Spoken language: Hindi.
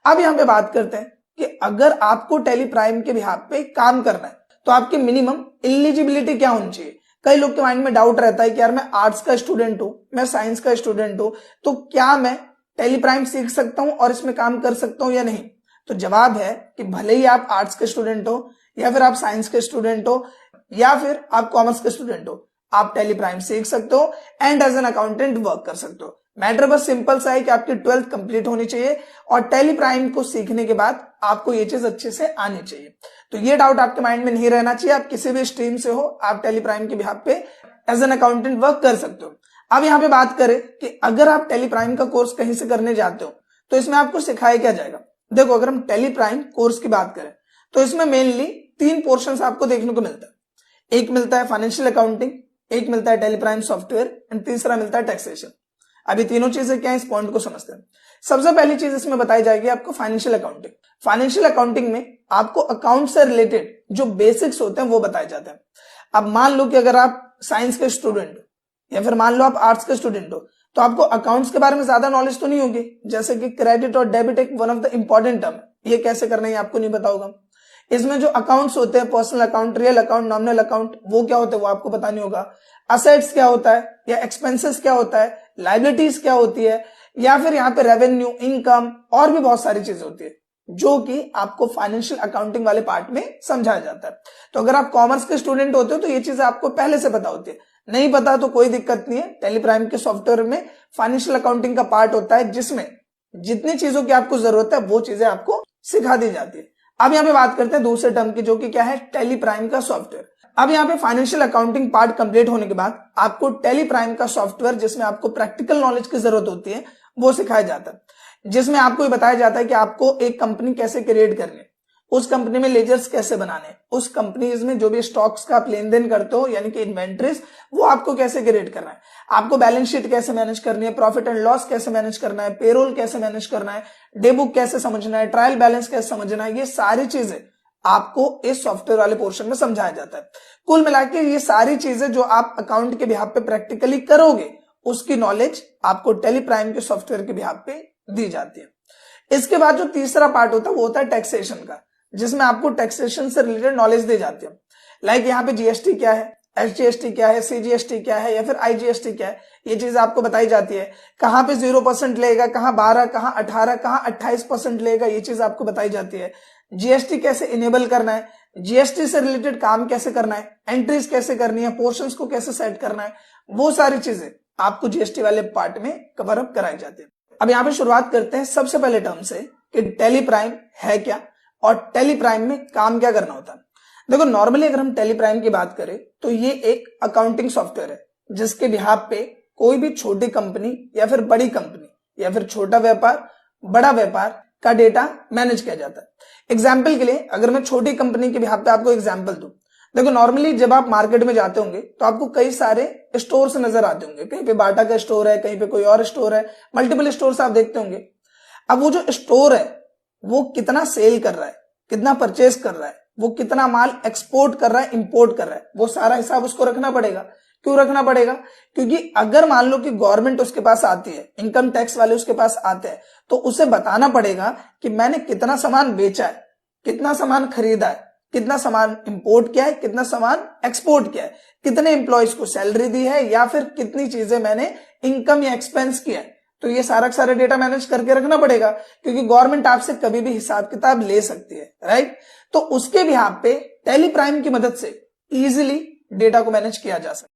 अब यहाँ पे बात करते हैं कि अगर आपको टैली प्राइम के बिहाफ पे काम करना है तो आपकी मिनिमम एलिजिबिलिटी क्या होनी चाहिए। कई लोग के माइंड में डाउट रहता है कि यार मैं आर्ट्स का स्टूडेंट हूं, मैं साइंस का स्टूडेंट हूं, तो क्या मैं टैली प्राइम सीख सकता हूं और इसमें काम कर सकता हूं या नहीं। तो जवाब है कि भले ही आप आर्ट्स के स्टूडेंट हो या फिर आप साइंस के स्टूडेंट हो या फिर आप कॉमर्स के स्टूडेंट हो, आप टैली प्राइम सीख सकते हो and as an accountant work कर सकते हो। मैटर बस सिंपल सा है कि आपकी 12th कंप्लीट होनी चाहिए और टैली प्राइम को सीखने के बाद आपको ये चीज अच्छे से आनी चाहिए। तो ये डाउट आपके माइंड में नहीं रहना चाहिए। आप किसी भी स्ट्रीम से हो, आप टैली प्राइम के बिहाफ पे एज एन अकाउंटेंट वर्क कर सकते हो। अब यहाँ पे बात करें कि अगर आप टैली प्राइम का कोर्स कहीं से करने जाते हो तो इसमें आपको सिखाया क्या जाएगा। देखो, अगर हम टैली प्राइम कोर्स की बात करें तो इसमें मेनली 3 पोर्शन आपको देखने को मिलता है। एक मिलता है फाइनेंशियल अकाउंटिंग, एक मिलता है टैली प्राइम सॉफ्टवेयर एंड तीसरा मिलता है टैक्सेशन। अभी तीनों चीजें क्या है, इस पॉइंट को समझते हैं। सबसे पहली चीज इसमें बताई जाएगी आपको फाइनेंशियल अकाउंटिंग। फाइनेंशियल अकाउंटिंग में आपको अकाउंट से रिलेटेड जो बेसिक्स होते हैं वो बताए जाते हैं। अब मान लो कि अगर आप साइंस के स्टूडेंट हो या फिर मान लो आप आर्ट्स के स्टूडेंट हो तो आपको अकाउंट्स के बारे में ज्यादा नॉलेज तो नहीं होगी, जैसे कि क्रेडिट और डेबिट एक one of the important term, ये कैसे करना है आपको नहीं पता होगा। इसमें जो अकाउंट्स होते हैं, personal account, real account, nominal account, वो क्या होते हैं वो आपको पता नहीं होगा। असेट्स क्या होता है या एक्सपेंसेस क्या होता है, लाइबिलिटीज क्या होती है, या फिर यहाँ पे रेवेन्यू, इनकम और भी बहुत सारी चीजें होती है जो कि आपको फाइनेंशियल अकाउंटिंग वाले पार्ट में समझाया जाता है। तो अगर आप कॉमर्स के स्टूडेंट होते हो तो ये चीजें आपको पहले से पता होती है, नहीं पता तो कोई दिक्कत नहीं है। टैली प्राइम के सॉफ्टवेयर में फाइनेंशियल अकाउंटिंग का पार्ट होता है जिसमें जितनी चीजों की आपको जरूरत है वो चीजें आपको सिखा दी जाती है। अब यहाँ पे बात करते हैं दूसरे टर्म की, जो कि क्या है, टैली प्राइम का सॉफ्टवेयर। अब यहाँ पे फाइनेंशियल अकाउंटिंग पार्ट कंप्लीट होने के बाद आपको टैली प्राइम का सॉफ्टवेयर, जिसमें आपको प्रैक्टिकल नॉलेज की जरूरत होती है, वो सिखाया जाता है। जिसमें आपको ये बताया जाता है कि आपको एक कंपनी कैसे क्रिएट करनी है, उस कंपनी में लेजर्स कैसे बनाने हैं, उस कंपनीज में जो भी स्टॉक्स का आप लेन देन करते हो यानी कि इन्वेंट्रीज, वो आपको कैसे क्रिएट करना है, आपको बैलेंस शीट कैसे मैनेज करनी है, प्रॉफिट एंड लॉस कैसे मैनेज करना है, पेरोल कैसे मैनेज करना है, डे बुक कैसे समझना है, ट्रायल बैलेंस कैसे समझना है, ये सारी चीजें आपको इस सॉफ्टवेयर वाले पोर्शन में समझाया जाता है। कुल मिलाकर ये सारी चीजें जो आप अकाउंट के बिहाफ पे प्रैक्टिकली करोगे उसकी नॉलेज आपको टैली प्राइम के सॉफ्टवेयर के बिहाफ पे दी जाती है। इसके बाद जो तीसरा पार्ट होता है वो होता है टैक्सेशन का, जिसमें आपको टैक्सेशन से रिलेटेड नॉलेज दी जाती है। लाइक यहाँ पे जीएसटी क्या है, एसजीएसटी क्या है, सीजीएसटी क्या है या फिर आईजीएसटी क्या है, ये चीज आपको बताई जाती है। कहाँ पे 0% लेगा, कहाँ 12, कहाँ 18, कहाँ 28% लेगा, ये चीज आपको बताई जाती है। जीएसटी कैसे इनेबल करना है, जीएसटी से रिलेटेड काम कैसे करना है, एंट्रीज कैसे करनी है, पोर्शंस को कैसे सेट करना है, वो सारी चीजें आपको जीएसटी वाले पार्ट में कवर अप कराई जाती है। अब यहाँ पे शुरुआत करते हैं सबसे पहले टर्म से कि टैली प्राइम है क्या और टैली प्राइम में काम क्या करना होता है। देखो, नॉर्मली अगर हम टैली प्राइम की बात करें तो ये एक अकाउंटिंग सॉफ्टवेयर है जिसके बिहाफ पे कोई भी छोटी कंपनी या फिर बड़ी कंपनी या फिर छोटा व्यापार, बड़ा व्यापार का डेटा मैनेज किया जाता है। एग्जाम्पल के लिए अगर मैं छोटी कंपनी के बिहाफ पे आपको एग्जाम्पल दूं, देखो नॉर्मली जब आप मार्केट में जाते होंगे तो आपको कई सारे स्टोर्स नजर आते होंगे। कहीं पे बाटा का स्टोर है, कहीं पे कोई और स्टोर है, मल्टीपल स्टोर्स आप देखते होंगे। अब वो जो स्टोर है वो कितना सेल कर रहा है, कितना परचेस कर रहा है, वो कितना माल एक्सपोर्ट कर रहा है, इंपोर्ट कर रहा है, वो सारा हिसाब उसको रखना पड़ेगा। क्यों रखना पड़ेगा? क्योंकि अगर मान लो कि गवर्नमेंट उसके पास आती है, इनकम टैक्स वाले उसके पास आते हैं, तो उसे बताना पड़ेगा कि मैंने कितना सामान बेचा है, कितना सामान खरीदा है, कितना सामान इंपोर्ट किया है, कितना सामान एक्सपोर्ट किया है, कितने एम्प्लॉयज को सैलरी दी है या फिर कितनी चीजें मैंने इनकम या एक्सपेंस किया है। तो ये सारा सारा डेटा मैनेज करके रखना पड़ेगा क्योंकि गवर्नमेंट आपसे कभी भी हिसाब किताब ले सकती है, राइट। तो उसके बिहाफ पे टैली प्राइम की मदद से इजीली डेटा को मैनेज किया जा सकता है।